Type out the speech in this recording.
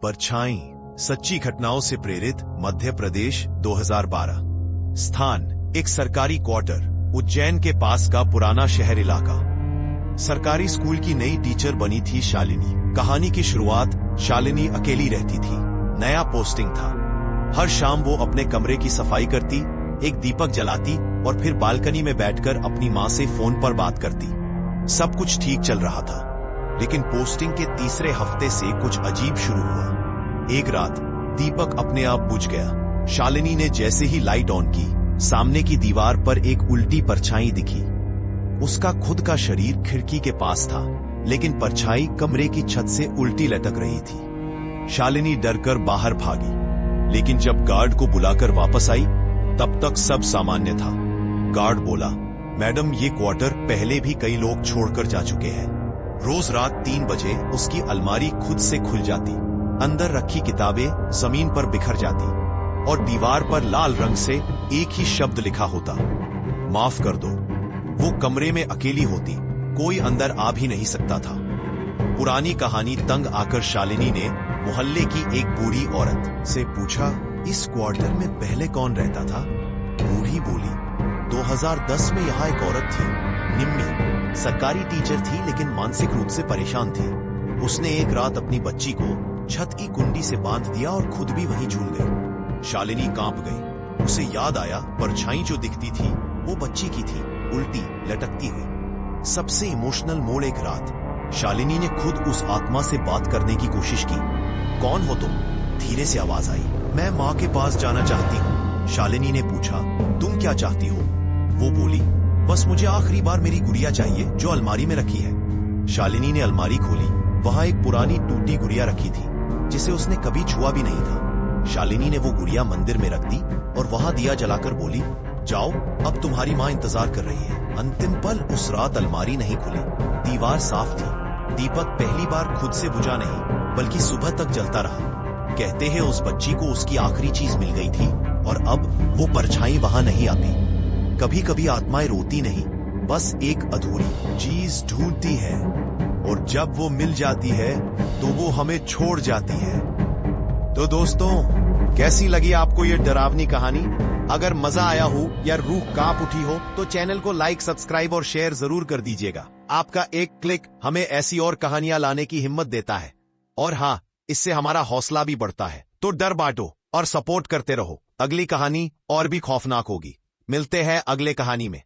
परछाई, सच्ची घटनाओं से प्रेरित, मध्य प्रदेश 2012। स्थान, एक सरकारी क्वार्टर, उज्जैन के पास का पुराना शहर इलाका। सरकारी स्कूल की नई टीचर बनी थी शालिनी। कहानी की शुरुआत, शालिनी अकेली रहती थी। नया पोस्टिंग था। हर शाम वो अपने कमरे की सफाई करती, एक दीपक जलाती और फिर बालकनी में बैठकर अपनी माँ से फोन पर बात करती। सब कुछ ठीक चल रहा था, लेकिन पोस्टिंग के तीसरे हफ्ते से कुछ अजीब शुरू हुआ। एक रात दीपक अपने आप बुझ गया। शालिनी ने जैसे ही लाइट ऑन की, सामने की दीवार पर एक उल्टी परछाई दिखी। उसका खुद का शरीर खिड़की के पास था, लेकिन परछाई कमरे की छत से उल्टी लटक रही थी। शालिनी डरकर बाहर भागी, लेकिन जब गार्ड को बुलाकर वापस आई, तब तक सब सामान्य था। गार्ड बोला, मैडम, ये क्वार्टर पहले भी कई लोग छोड़कर जा चुके हैं। रोज रात 3 बजे उसकी अलमारी खुद से खुल जाती, अंदर रखी किताबें जमीन पर बिखर जाती और दीवार पर लाल रंग से एक ही शब्द लिखा होता, माफ कर दो। वो कमरे में अकेली होती, कोई अंदर आ भी नहीं सकता था। पुरानी कहानी तंग आकर शालिनी ने मोहल्ले की एक बूढ़ी औरत से पूछा, इस क्वार्टर में पहले कौन रहता था? बूढ़ी बोली, 2010 में यहाँ एक औरत थी, निम्मी। सरकारी टीचर थी, लेकिन मानसिक रूप से परेशान थी। उसने एक रात अपनी बच्ची को छत की कुंडी से बांध दिया और खुद भी वहीं झूल गई। शालिनी कांप गई। उसे याद आया, परछाई जो दिखती थी वो बच्ची की थी, उल्टी लटकती हुई। सबसे इमोशनल मोड़, एक रात शालिनी ने खुद उस आत्मा से बात करने की कोशिश की। कौन हो तुम? धीरे से आवाज आई। मैं माँ के पास जाना चाहती हूँ। शालिनी ने पूछा, तुम क्या चाहती हो? वो बोली, बस मुझे आखिरी बार मेरी गुड़िया चाहिए जो अलमारी में रखी है। शालिनी ने अलमारी खोली। वहां एक पुरानी टूटी गुड़िया रखी थी, जिसे उसने कभी छुआ भी नहीं था। शालिनी ने वो गुड़िया मंदिर में रख दी और वहां दिया जलाकर बोली, जाओ, अब तुम्हारी माँ इंतजार कर रही है। अंतिम पल, उस रात अलमारी नहीं खुली। दीवार साफ थी। दीपक पहली बार खुद से बुझा नहीं, बल्कि सुबह तक जलता रहा। कहते हैं उस बच्ची को उसकी आखिरी चीज मिल गई थी और अब वो परछाई वहां नहीं आती। कभी कभी आत्माएं रोती नहीं, बस एक अधूरी चीज ढूंढती है, और जब वो मिल जाती है तो वो हमें छोड़ जाती है। तो दोस्तों, कैसी लगी आपको ये डरावनी कहानी? अगर मजा आया हो या रूह कांप उठी हो तो चैनल को लाइक, सब्सक्राइब और शेयर जरूर कर दीजिएगा। आपका एक क्लिक हमें ऐसी और कहानियां लाने की हिम्मत देता है, और हाँ, इससे हमारा हौसला भी बढ़ता है। तो डर बांटो और सपोर्ट करते रहो। अगली कहानी और भी खौफनाक होगी। मिलते हैं अगले कहानी में।